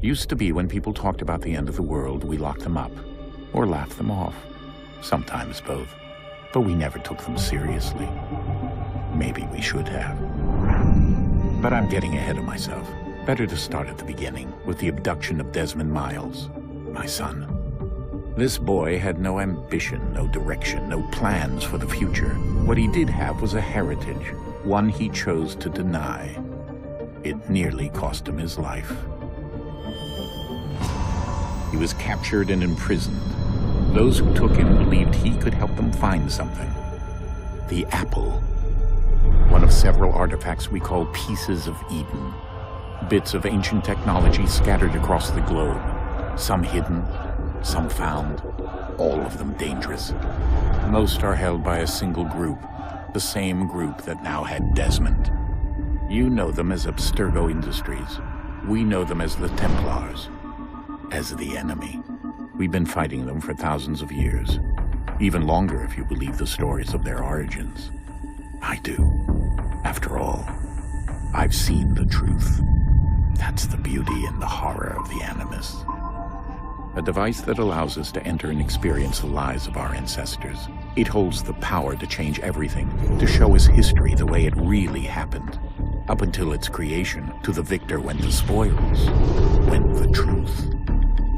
Used to be when people talked about the end of the world, we locked them up. Or laughed them off. Sometimes both. But we never took them seriously. Maybe we should have. But I'm getting ahead of myself. Better to start at the beginning, with the abduction of Desmond Miles, my son. This boy had no ambition, no direction, no plans for the future. What he did have was a heritage, one he chose to deny. It nearly cost him his life. He was captured and imprisoned. Those who took him believed he could help them find something. The apple. One of several artifacts we call pieces of Eden. Bits of ancient technology scattered across the globe. Some hidden, some found, all of them dangerous. Most are held by a single group, the same group that now had Desmond. You know them as Abstergo Industries. We know them as the Templars, as the enemy. We've been fighting them for thousands of years, even longer if you believe the stories of their origins. I do. After all, I've seen the truth. That's the beauty and the horror of the Animus. A device that allows us to enter and experience the lives of our ancestors. It holds the power to change everything, to show us history the way it really happened. Up until its creation, to the victor went the spoils, went the truth.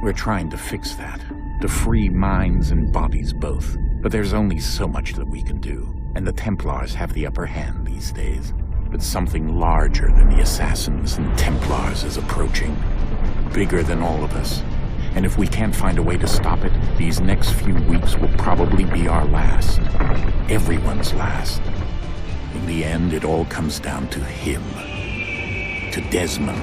We're trying to fix that, to free minds and bodies both. But there's only so much that we can do, and the Templars have the upper hand these days. But something larger than the Assassins and Templars is approaching, bigger than all of us. And if we can't find a way to stop it, these next few weeks will probably be our last. Everyone's last. In the end, it all comes down to him. To Desmond.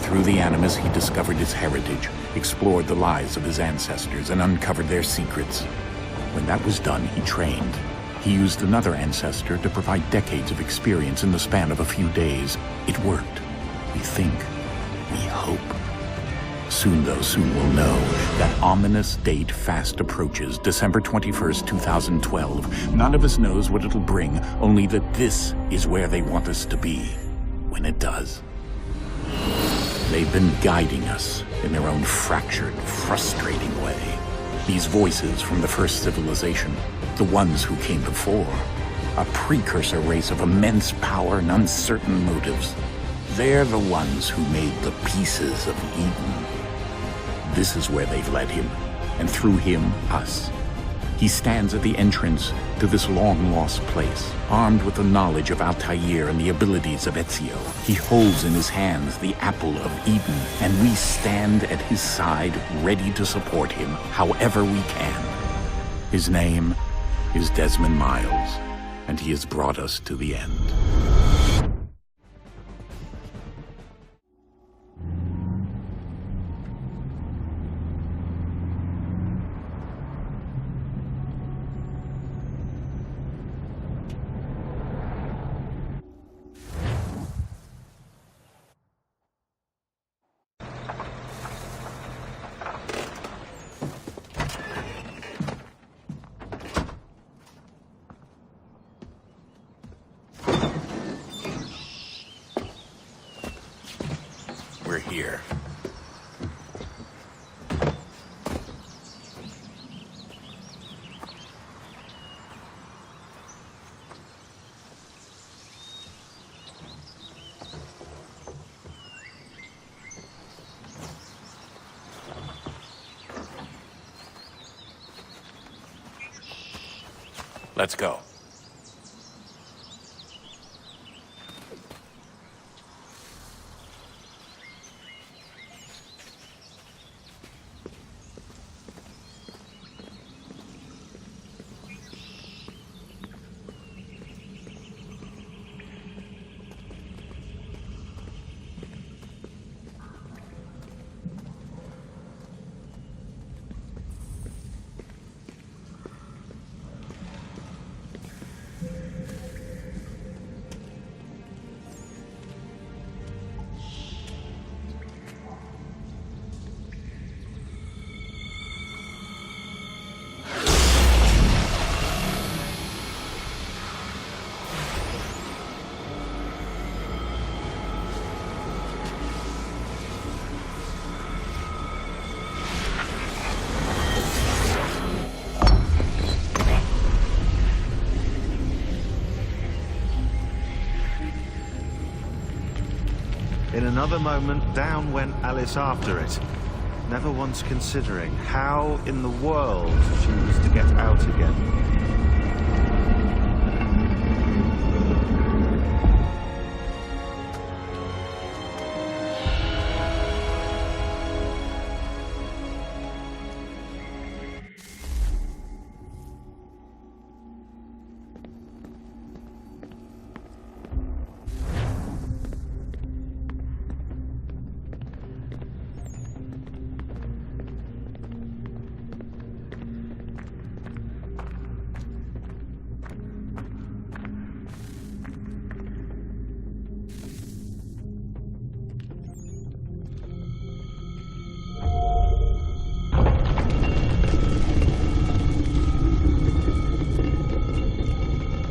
Through the Animus, he discovered his heritage, explored the lives of his ancestors, and uncovered their secrets. When that was done, he trained. He used another ancestor to provide decades of experience in the span of a few days. It worked. We think. We hope. Soon we'll know. That ominous date fast approaches, December 21st, 2012. None of us knows what it'll bring, only that this is where they want us to be, when it does. They've been guiding us in their own fractured, frustrating way. These voices from the first civilization, the ones who came before, a precursor race of immense power and uncertain motives. They're the ones who made the pieces of Eden. This is where they've led him, and through him, us. He stands at the entrance to this long-lost place, armed with the knowledge of Altair and the abilities of Ezio. He holds in his hands the apple of Eden, and we stand at his side, ready to support him however we can. His name is Desmond Miles, and he has brought us to the end. We're here. Let's go. another moment, down went Alice after it, never once considering how in the world she was to get out again.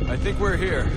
I think we're here.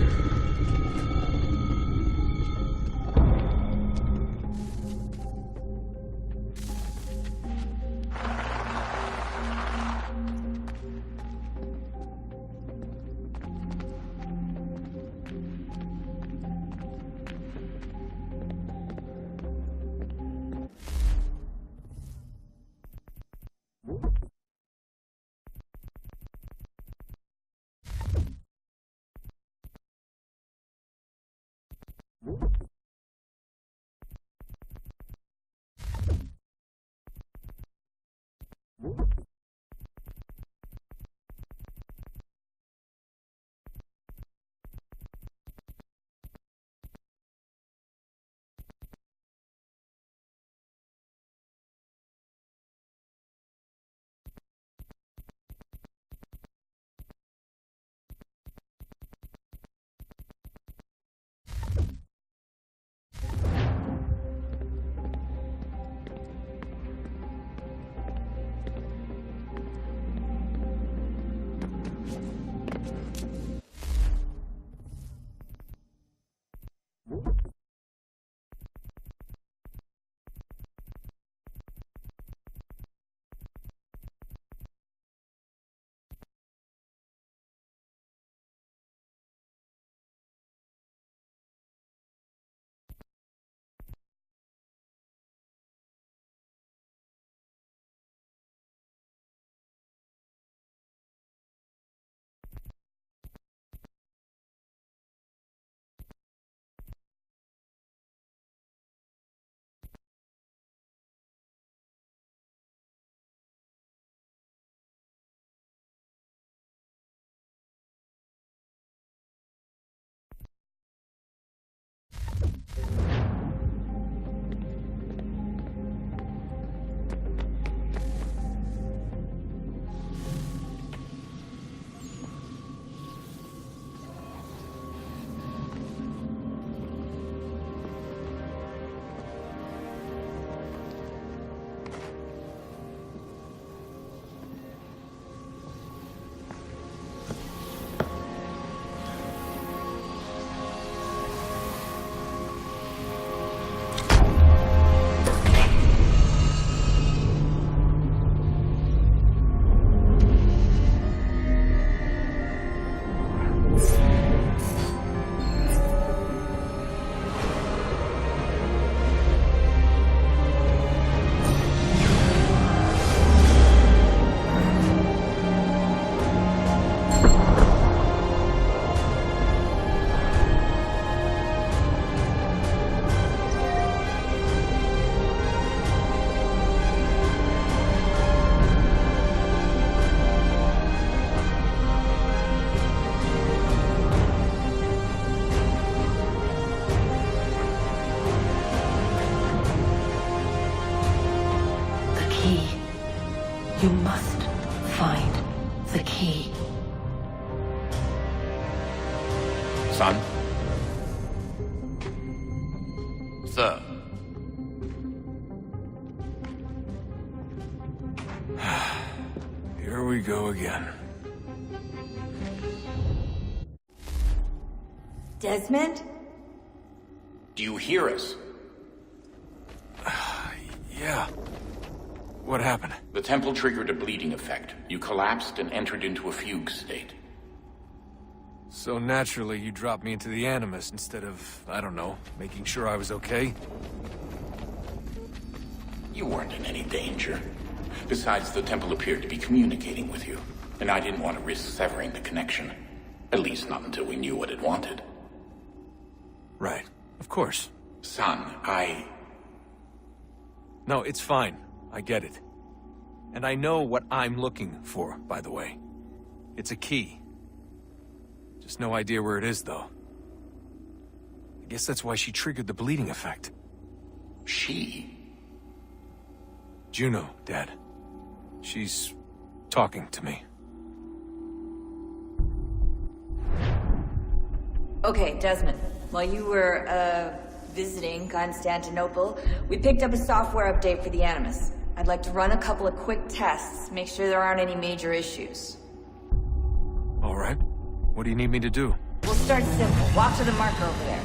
You must find the key. Son? Sir. Here we go again. Desmond? Do you hear us? Yeah. What happened? The temple triggered a bleeding effect. You collapsed and entered into a fugue state. So naturally, you dropped me into the Animus instead of, I don't know, making sure I was okay? You weren't in any danger. Besides, the temple appeared to be communicating with you, and I didn't want to risk severing the connection. At least not until we knew what it wanted. Right. Of course. Son, No, it's fine. I get it. And I know what I'm looking for, by the way. It's a key. Just no idea where it is, though. I guess that's why she triggered the bleeding effect. She? Juno, Dad. She's talking to me. Okay, Desmond. While you were, visiting Constantinople, we picked up a software update for the Animus. I'd like to run a couple of quick tests, make sure there aren't any major issues. All right. What do you need me to do? We'll start simple. Walk to the marker over there.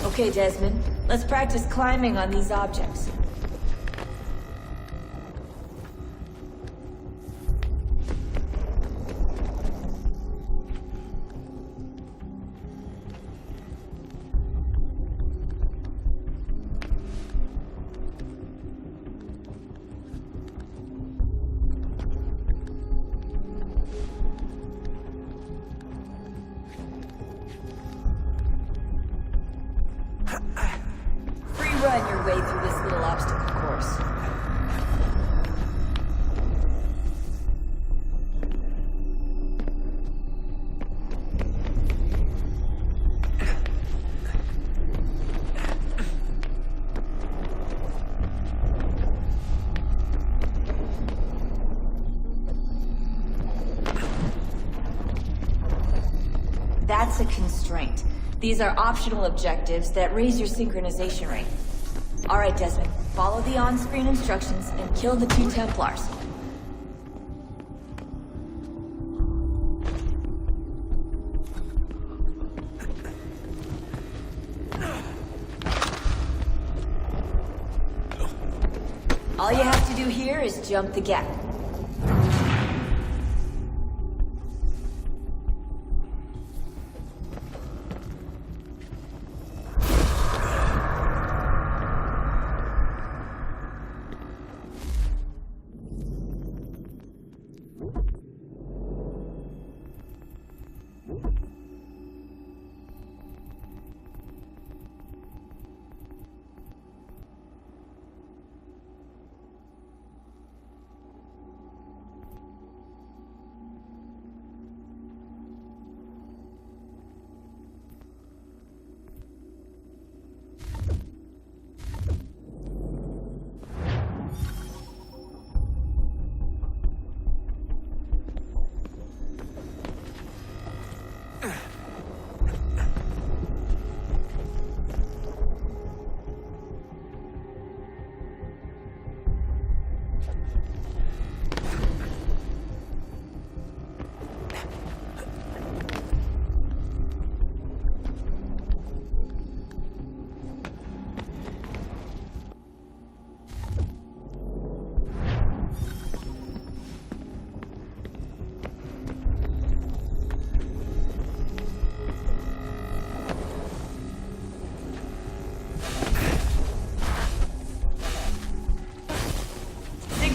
Okay, Desmond. Let's practice climbing on these objects. Run your way through this little obstacle course. That's a constraint. These are optional objectives that raise your synchronization rate. All right, Desmond. Follow the on-screen instructions and kill the 2 Templars. All you have to do here is jump the gap.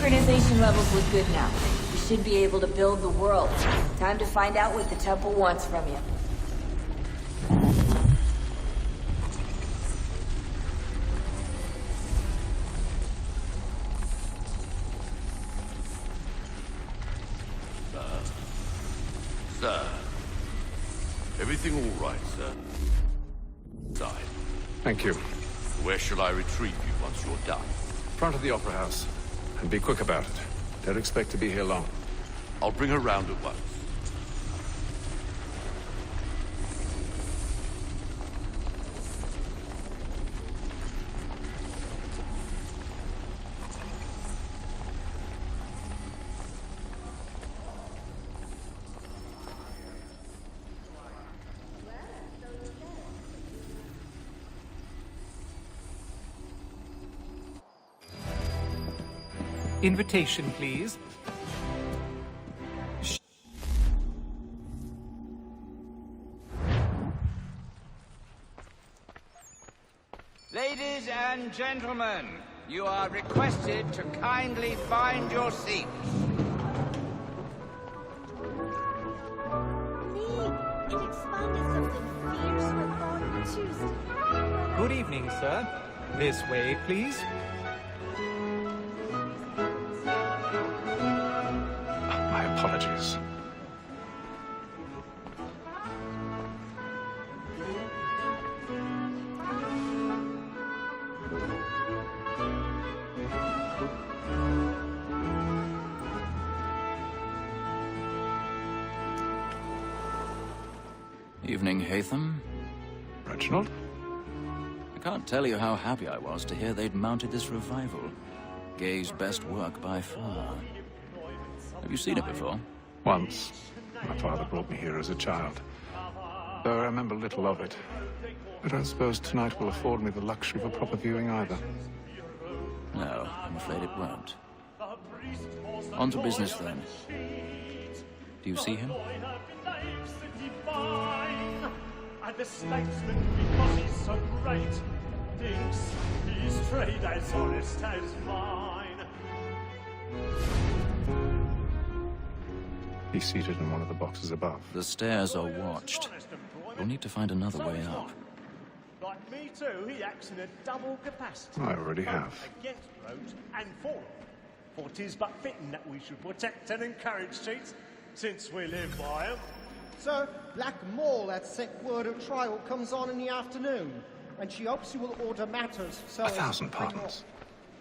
Synchronization levels look good now. You should be able to build the world. Time to find out what the temple wants from you. Sir. Everything all right, sir? Side. Thank you. Where shall I retrieve you once you're done? Front of the Opera House. And be quick about it. Don't expect to be here long. I'll bring her round at once. Invitation, please. Ladies and gentlemen, you are requested to kindly find your seats. Lee, it expanded something fierce for Gordon Tuesday. Good evening, sir. This way, please. My apologies. Evening, Hatham. Reginald? I can't tell you how happy I was to hear they'd mounted this revival. Gay's best work by far. Have you seen it before? Once. My father brought me here as a child. Though I remember little of it. I don't suppose tonight will afford me the luxury of a proper viewing either. No, I'm afraid it won't. On to business, then. Do you see him? And the statesman, because he's so great, thinks his trade as honest as mine. He's seated in one of the boxes above. The stairs are watched. We'll need to find another way up. Like me too, he acts in a double capacity. I already have. Against roads and for them. For 'tis but fitting that we should protect and encourage cheats, since we live by 'em. Sir, Black Mall had sent word of trial comes on in the afternoon, and she hopes you will order matters so... 1,000 pardons.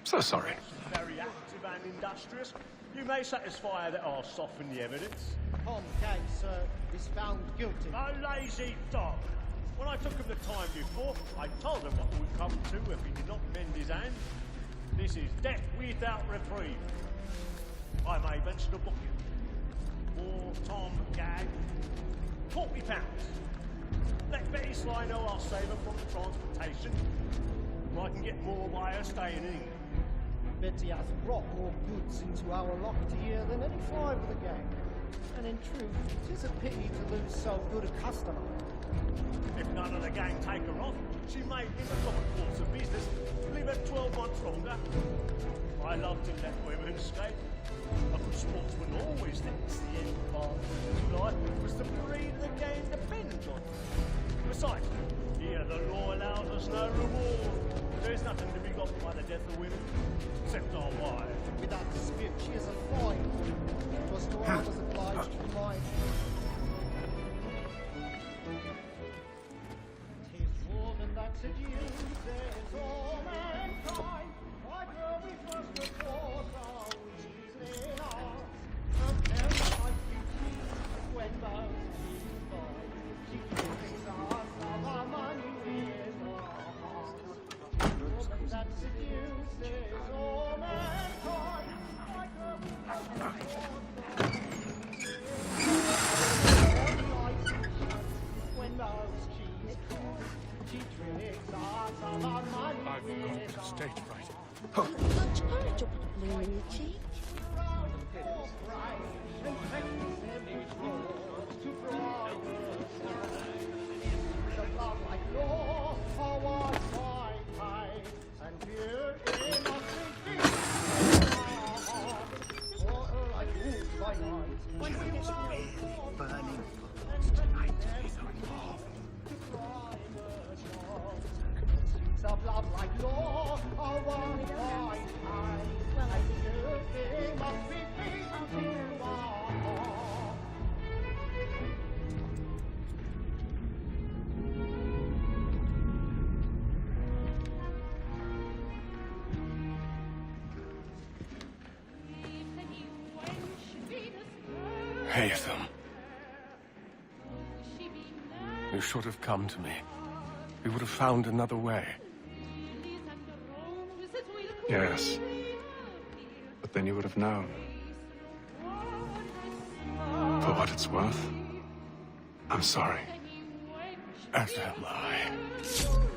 So sorry. Very active and industrious. You may satisfy that I'll soften the evidence. Tom Gay, sir, is found guilty. A lazy dog. When I took him the time before, I told him what would come to if he did not mend his hand. This is death without reprieve. I may venture to book him. For Tom Gag, £40. Let Betty Sly know I'll save her from the transportation. I can get more by her staying in England. Betty has brought more goods into our locked here than any five of the gang. And in truth, it is a pity to lose so good a customer. If none of the gang take her off, she may, in the common course of business, leave her 12 months longer. I love to let women skate. A good sportsman always thinks the end part of his life was the breed the game depends on. Besides, here the law allows us no reward. There's nothing to be got by the death of women, except our wives. Without dispute, she is a fine woman. It was to her I was obliged to remind. Tis woman that seduces all mankind. Like her we first report our wishes in arms. And then life beauty, when those people find, she brings us of our money with her heart. Woman that seduces all mankind. Like her we first report our wishes in arms. When those cheese come, she tricks us of our money. I've got to state right. Much courage up with the bloom in your cheek. Haytham. You should have come to me. We would have found another way. Yes. But then you would have known. For what it's worth, I'm sorry. As am I.